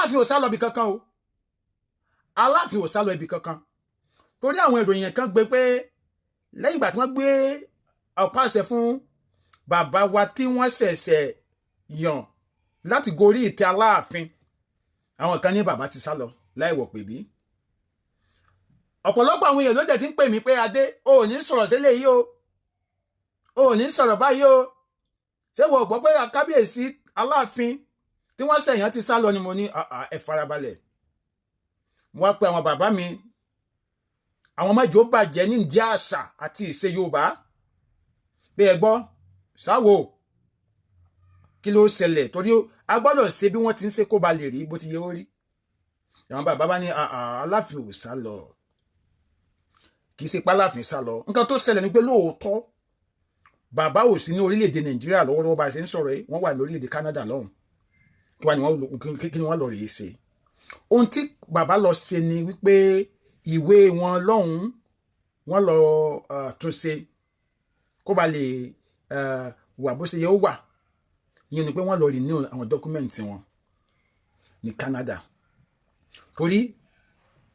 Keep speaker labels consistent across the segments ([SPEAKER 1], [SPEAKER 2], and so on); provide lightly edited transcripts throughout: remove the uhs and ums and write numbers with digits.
[SPEAKER 1] Aláàfin ò sá lọ ibi kankan o Aláàfin ò sá lọ ibi kankan torí àwọn ìròyìn kan gbé pé lẹ́yìn ìgbà tí wọ́n gbé ọ̀pá àṣẹ fún bàbá wa tí wọ́n ṣẹ̀ṣẹ̀ yàn láti gorí ìtẹ́ Aláàfin àwọn kan ní bàbá ti sá lọ láì wọ̀ pèbí ọ̀pọ̀lọpọ̀ àwọn èèyàn ló dẹ̀ ti ń pè mí pé Adé o ò ní sọ̀rọ̀ sílẹ̀ yìí o ò ní sọ̀rọ̀ báyìí o ṣé wo gbọ́ pé kábíyèsí Aláàfin tí wọ́n ṣẹ̀yàn ti sá lọ ni mo ní ẹ farabalẹ̀ mo wá pé àwọn bàbá mi àwọn mẹ́jọ bàjẹ́ ní ìdí àṣà àti ìṣe Yorùbá bí ẹ gbọ́ sáwo kí ló ṣẹlẹ̀ torí a gbọ́dọ̀ ṣe bí wọ́n ti ń ṣe kó ba lè rí bó ti yẹ ó rí àwọn bàbá bá ní Aláàfin ò sá lọ kì í ṣe pé Aláàfin sá lọ nǹkan tó ṣẹlẹ̀ ni pé lóòótọ́ bàbá ò sí ní orílẹ̀-èdè Nàìjíríà lọ́wọ́lọ́wọ́ bá a ṣe ń sọ̀rọ̀ yìí wọ́n wà ní orílẹ̀-èdè Canada lọ́hùn kí ni wọ́n lọ rèé ṣe ohun tí bàbá lọ ṣe ni wípé ìwé wọn lọ́hùn wọ́n lọ tún ṣe kó ba lè wà bó ṣe yẹ ó wà ìyẹn ni pé wọ́n lọ renew àwọn dọ́kúmẹ̀ntì wọn ní Canada torí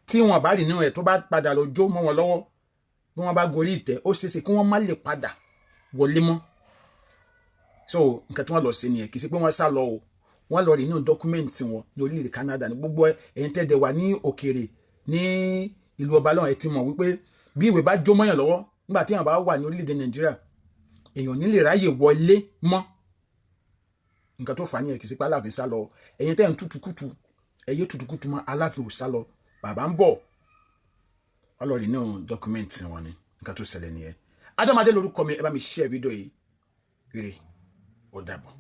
[SPEAKER 1] tí wọ́n bá renew ẹ̀ tó bá padà lọ jó mọ́ wọn lọ́wọ́ bí wọ́n bá gorí ìtẹ́ ó ṣeéṣe kí wọ́n má lè padà wọlé mọ́ so nǹkan tí wọ́n lọ ṣe nìyẹn kì í ṣe pé wọ́n sá lọ o wọ́n lọ renew dọ́kúmẹ̀ntì wọn ní orílẹ̀-èdè Canada ní gbogbo ẹ̀yin tẹ́jẹ̀ wà ní òkèèrè ní ìlú ọba lọ́wọ́ ẹ ti mọ̀ wípé bí ìwé bá jó mọ́yàn lọ́wọ́ nígbà tí èèyàn bá wà ní orílẹ̀-èdè Nàìjíríà èèyàn ní lè ráyè wọlé mọ́ nǹkan tó fà á nìyẹn kì í ṣe pé Aláàfin sá lọ ẹ̀yin tẹ́ ń tútukùtù ẹ̀yẹ tútukùtù mọ́ Aláàfin ò sá lọ bàbá ń bọ̀ wọ́n lọ renew dọ́kúmẹ̀ntì wọn ni nǹkan tó ṣẹlẹ̀ nìyẹn Adámadé lórúkọ mi ẹ bá mi share fídíò yìí ire ó dàbọ̀.